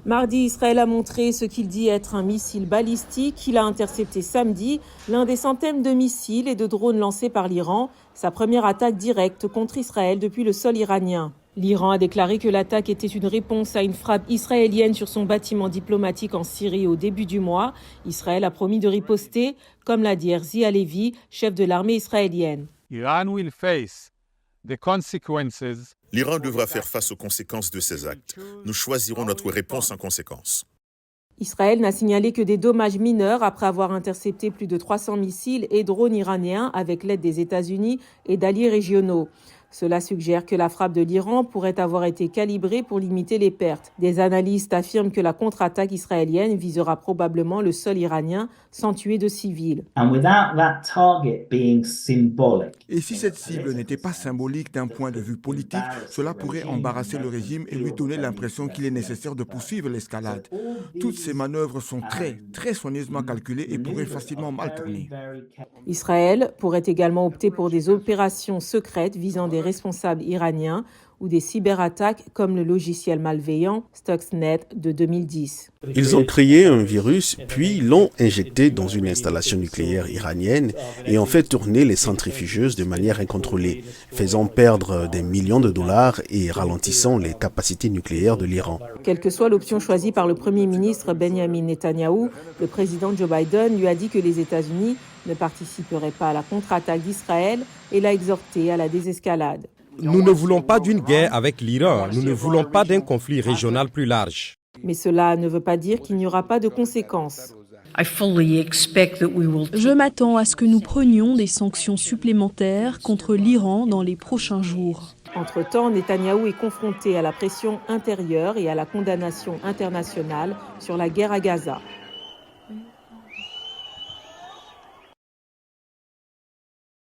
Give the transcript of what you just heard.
Mardi, Israël a montré ce qu'il dit être un missile balistique qu'il a intercepté samedi, l'un des centaines de missiles et de drones lancés par l'Iran, sa première attaque directe contre Israël depuis le sol iranien. L'Iran a déclaré que l'attaque était une réponse à une frappe israélienne sur son bâtiment diplomatique en Syrie au début du mois. Israël a promis de riposter, comme l'a dit Herzi Halevi, chef de l'armée israélienne. L'Iran devra faire face aux conséquences de ces actes. Nous choisirons notre réponse en conséquence. Israël n'a signalé que des dommages mineurs après avoir intercepté plus de 300 missiles et drones iraniens avec l'aide des États-Unis et d'alliés régionaux. Cela suggère que la frappe de l'Iran pourrait avoir été calibrée pour limiter les pertes. Des analystes affirment que la contre-attaque israélienne visera probablement le sol iranien sans tuer de civils. Et si cette cible n'était pas symbolique d'un point de vue politique, cela pourrait embarrasser le régime et lui donner l'impression qu'il est nécessaire de poursuivre l'escalade. Toutes ces manœuvres sont très soigneusement calculées et pourraient facilement mal tourner. Israël pourrait également opter pour des opérations secrètes visant des responsables iraniens ou des cyberattaques comme le logiciel malveillant Stuxnet de 2010. Ils ont créé un virus, puis l'ont injecté dans une installation nucléaire iranienne et ont fait tourner les centrifugeuses de manière incontrôlée, faisant perdre des millions de dollars et ralentissant les capacités nucléaires de l'Iran. Quelle que soit l'option choisie par le Premier ministre Benjamin Netanyahou, le président Joe Biden lui a dit que les États-Unis ne participeraient pas à la contre-attaque d'Israël et l'a exhorté à la désescalade. Nous ne voulons pas d'une guerre avec l'Iran, nous ne voulons pas d'un conflit régional plus large. Mais cela ne veut pas dire qu'il n'y aura pas de conséquences. Je m'attends à ce que nous prenions des sanctions supplémentaires contre l'Iran dans les prochains jours. Entre-temps, Netanyahou est confronté à la pression intérieure et à la condamnation internationale sur la guerre à Gaza.